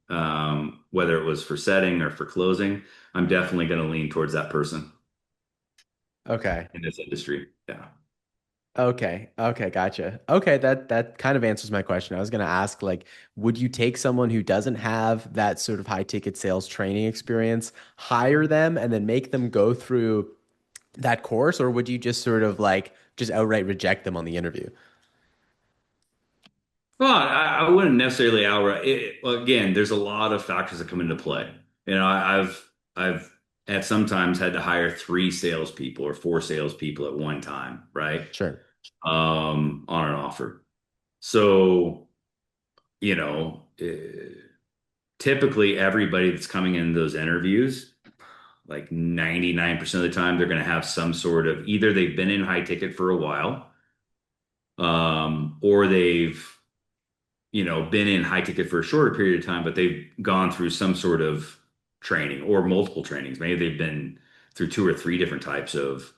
whether it was for setting or for closing, I'm definitely going to lean towards that person Okay. in this industry. Yeah. Okay. Okay. Gotcha. Okay. That kind of answers my question. I was going to ask, like, would you take someone who doesn't have that sort of high ticket sales training experience, hire them, and then make them go through that course, or would you just sort of like just outright reject them on the interview? Well, I wouldn't necessarily outright. Well, again, there's a lot of factors that come into play. I've at sometimes had to hire three salespeople or four salespeople at one time, right? Sure. On an offer. So, typically everybody that's coming in those interviews, like 99% of the time, they're going to have some sort of either they've been in high ticket for a while, or they've been in high ticket for a shorter period of time, but they've gone through some sort of training or multiple trainings. Maybe they've been through two or three different types of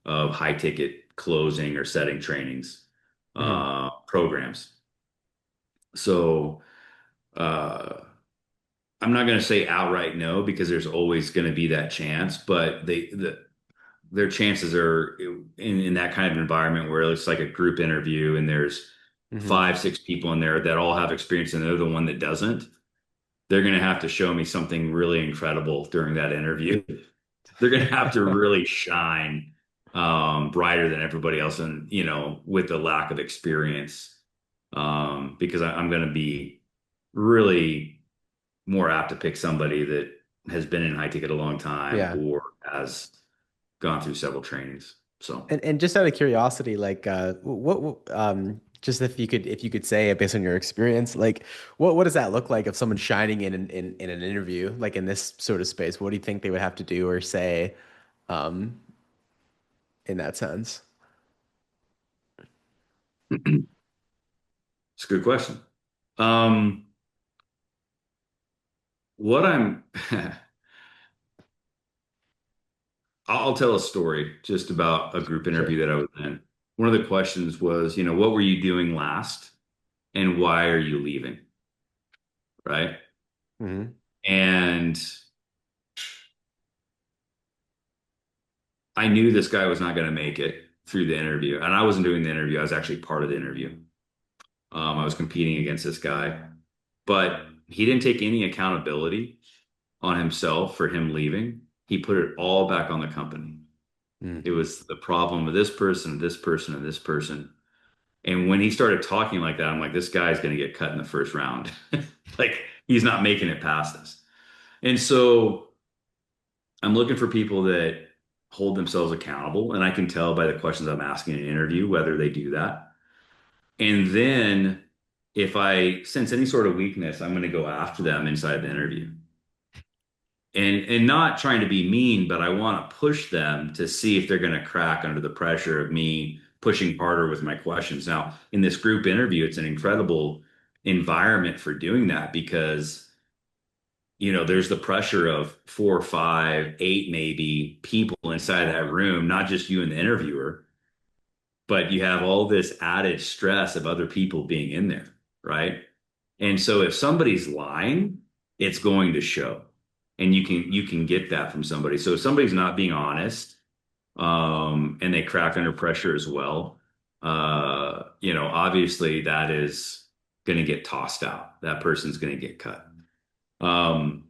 high ticket closing or setting trainings Hmm. programs. So uh, I'm not going to say outright no because there's always going to be that chance, but their chances are in that kind of environment where it's like a group interview and there's Hmm. five, six people in there that all have experience and they're the one that doesn't. They're going to have to show me something really incredible during that interview they're gonna have to really shine brighter than everybody else, and with the lack of experience, because I'm gonna be really more apt to pick somebody that has been in high ticket a long time Yeah. or has gone through several trainings. So. And just out of curiosity, like just if you could say based on your experience, like what does that look like of someone shining in an interview, like in this sort of space? What do you think they would have to do or say um in that sense? It's a good question. Um, what I'm, I'll tell a story just about a group Sure. interview that I was in. One of the questions was, what were you doing last and why are you leaving? Right. Hmm. And I knew this guy was not going to make it through the interview. And I wasn't doing the interview. I was actually part of the interview. I was competing against this guy, but he didn't take any accountability on himself for him leaving. He put it all back on the company. Mm. It was the problem of this person, this person, and this person. And when he started talking like that, I'm like, this guy's going to get cut in the first round. Like, he's not making it past us. And so I'm looking for people that hold themselves accountable. And I can tell by the questions I'm asking in an interview whether they do that. And then if I sense any sort of weakness, I'm going to go after them inside the interview. And not trying to be mean, but I want to push them to see if they're going to crack under the pressure of me pushing harder with my questions. Now, in this group interview, it's an incredible environment for doing that because, there's the pressure of four, five, eight, maybe people inside that room, not just you and the interviewer, but you have all this added stress of other people being in there, right? And so if somebody's lying, it's going to show. And you can get that from somebody. So if somebody's not being honest, and they crack under pressure as well, obviously that is going to get tossed out. That person's going to get cut. Um,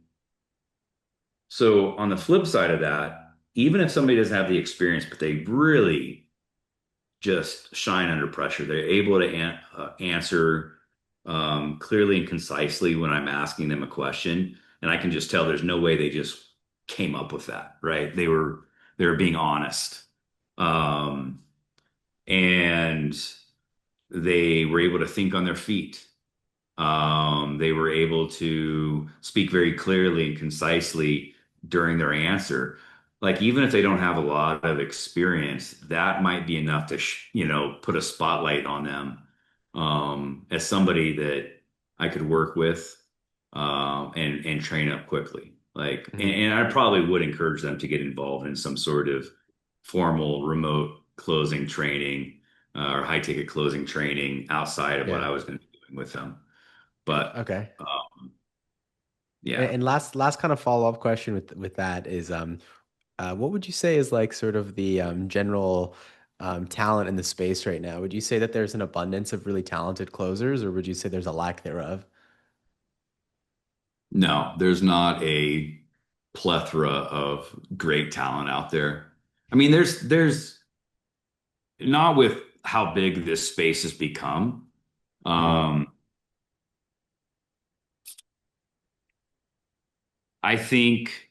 so on the flip side of that, even if somebody doesn't have the experience, but they really just shine under pressure. They're able to answer clearly and concisely when I'm asking them a question, and I can just tell there's no way they just came up with that, right? They were being honest, um, and they were able to think on their feet. They were able to speak very clearly and concisely during their answer. Like, even if they don't have a lot of experience, that might be enough to, put a spotlight on them, as somebody that I could work with, and train up quickly. Like, and, Hmm. and I probably would encourage them to get involved in some sort of formal remote closing training, or high ticket closing training outside of what Yeah. I was going to be doing with them. But Okay. yeah, And last kind of follow-up question with that is what would you say is like sort of the general talent in the space right now? Would you say that there's an abundance of really talented closers, or would you say there's a lack thereof? no, there's not a plethora of great talent out there. I mean, there's not with how big this space has become. Hmm. Um, I think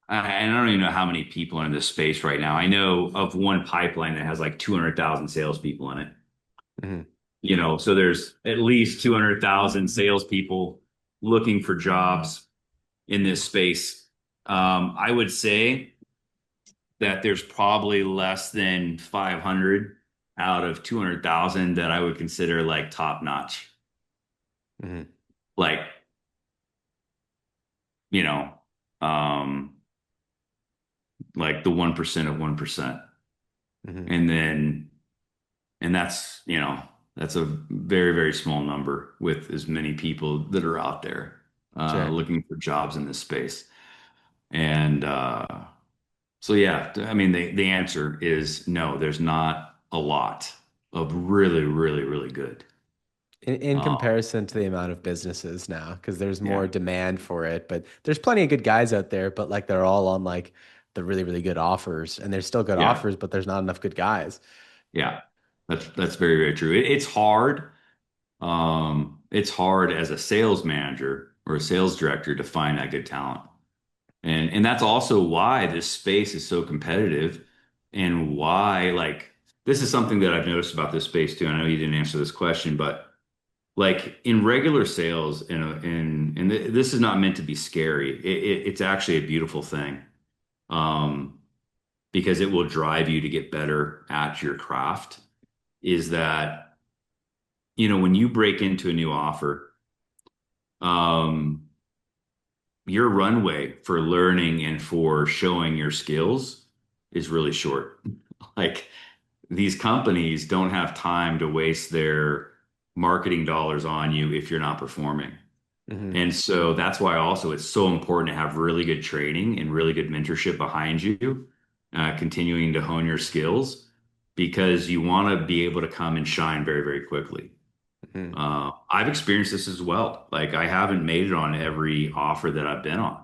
I don't even know how many people are in this space right now. I know of one pipeline that has like 200,000 salespeople in it. Hmm. So there's at least 200,000 salespeople looking for jobs in this space. I would say that there's probably less than 500 out of 200,000 that I would consider like top notch. Hmm. Like, you know, um, like the 1% of 1%. Hmm. And then, and that's a very, very small number with as many people that are out there, Sure. looking for jobs in this space. And, so yeah, I mean, the answer is no, there's not a lot of really, really, really good. In Uh, comparison to the amount of businesses now, because there's more yeah, demand for it, but there's plenty of good guys out there, but like they're all on like the really, really good offers, and there's still good yeah, offers, but there's not enough good guys. yeah. That's very, very true. It's hard. It's hard as a sales manager or a sales director to find that good talent. And that's also why this space is so competitive and why like this is something that I've noticed about this space too. I know you didn't answer this question, but like in regular sales this is not meant to be scary. It's actually a beautiful thing. Um, because it will drive you to get better at your craft is that, when you break into a new offer, um, your runway for learning and for showing your skills is really short. Like these companies don't have time to waste their marketing dollars on you if you're not performing. Hmm. And so that's why also it's so important to have really good training and really good mentorship behind you, continuing to hone your skills because you want to be able to come and shine very, very quickly. Hmm. I've experienced this as well. Like I haven't made it on every offer that I've been on.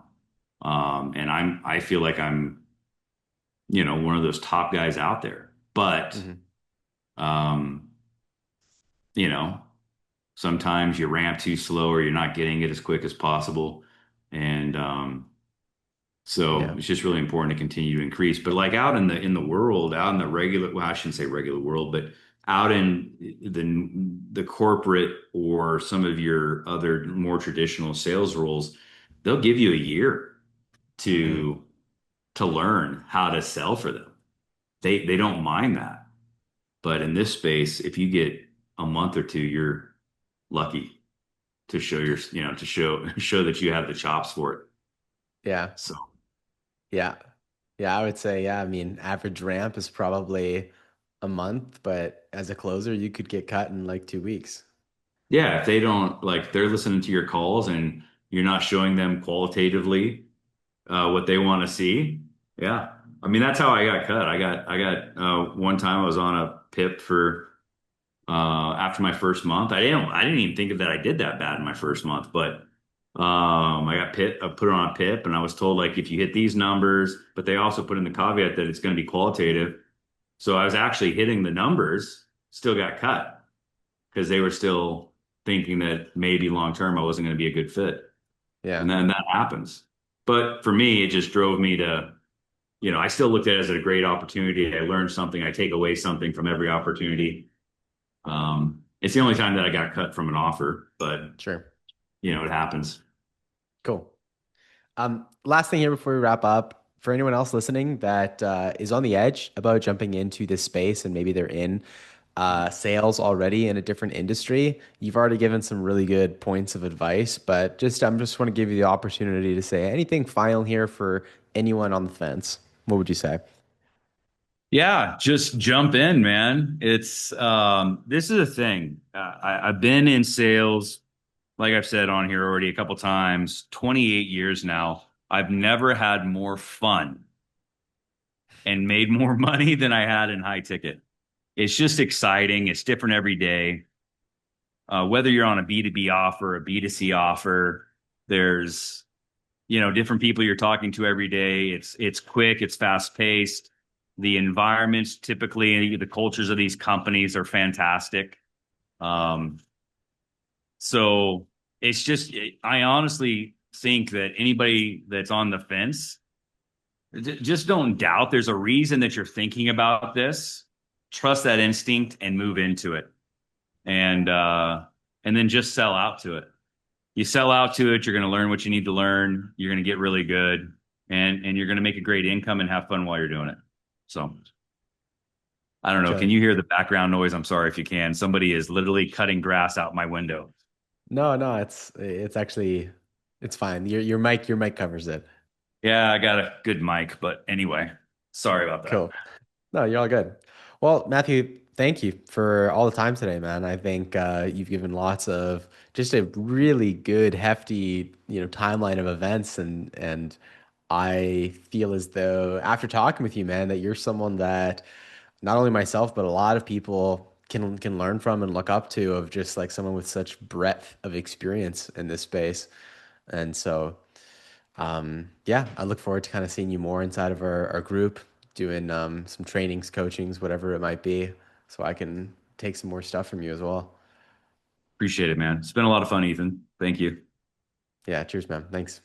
And I feel like I'm, one of those top guys out there. But, Hmm. um, you know, sometimes you ramp too slow or you're not getting it as quick as possible. And so Yeah. it's just really important to continue to increase. But like out in the world, out in the regular, well, I shouldn't say regular world, but out in the corporate or some of your other more traditional sales roles, they'll give you a year Hmm. to learn how to sell for them. They don't mind that. But in this space, if you get a month or two, you're lucky to show to show that you have the chops for it. Yeah. So Yeah. Yeah. I would say, yeah. I mean, average ramp is probably a month, but as a closer, you could get cut in like 2 weeks. yeah, if they don't like they're listening to your calls and you're not showing them qualitatively what they want to see. Yeah. I mean, that's how I got cut. I got one time I was on a PIP for after my first month. I didn't even think of that I did that bad in my first month, but I put it on a PIP and I was told like if you hit these numbers, but they also put in the caveat that it's going to be qualitative. So I was actually hitting the numbers, still got cut because they were still thinking that maybe long term I wasn't going to be a good fit. Yeah. And then that happens. But for me, it just drove me to, I still looked at it as a great opportunity. I learned something. I take away something from every opportunity. It's the only time that I got cut from an offer, but Sure. it happens. Cool. Last thing here before we wrap up, for anyone else listening that is on the edge about jumping into this space and maybe they're in sales already in a different industry, you've already given some really good points of advice, but I'm just want to give you the opportunity to say anything final here for anyone on the fence. What would you say? Yeah, just jump in, man. This is a thing. I've been in sales, like I've said on here already a couple times, 28 years now. I've never had more fun and made more money than I had in high ticket. It's just exciting. It's different every day. Whether you're on a B2B offer, a B2C offer, there's, different people you're talking to every day. It's quick, it's fast paced. The environments, typically, the cultures of these companies are fantastic. Um, so it's just, I honestly think that anybody that's on the fence, just don't doubt there's a reason that you're thinking about this. Trust that instinct and move into it. And then just sell out to it. You sell out to it, you're going to learn what you need to learn. You're going to get really good, and you're going to make a great income and have fun while you're doing it. So I don't know. Can Chilling. you hear the background noise? I'm sorry if you can. Somebody is literally cutting grass out my window. No, no, it's actually it's fine. Your mic covers it. Yeah, I got a good mic, but anyway, sorry about that. Cool. No, you're all good. Well, Matthew, thank you for all the time today, man. I think you've given lots of just a really good, hefty, timeline of events, and I feel as though after talking with you, man, that you're someone that not only myself but a lot of people can learn from and look up to of just like someone with such breadth of experience in this space. And so, yeah, I look forward to kind of seeing you more inside of our group, doing some trainings, coachings, whatever it might be, so I can take some more stuff from you as well. Appreciate it, man. It's been a lot of fun, Ethan. Thank you. Yeah, cheers, man. Thanks.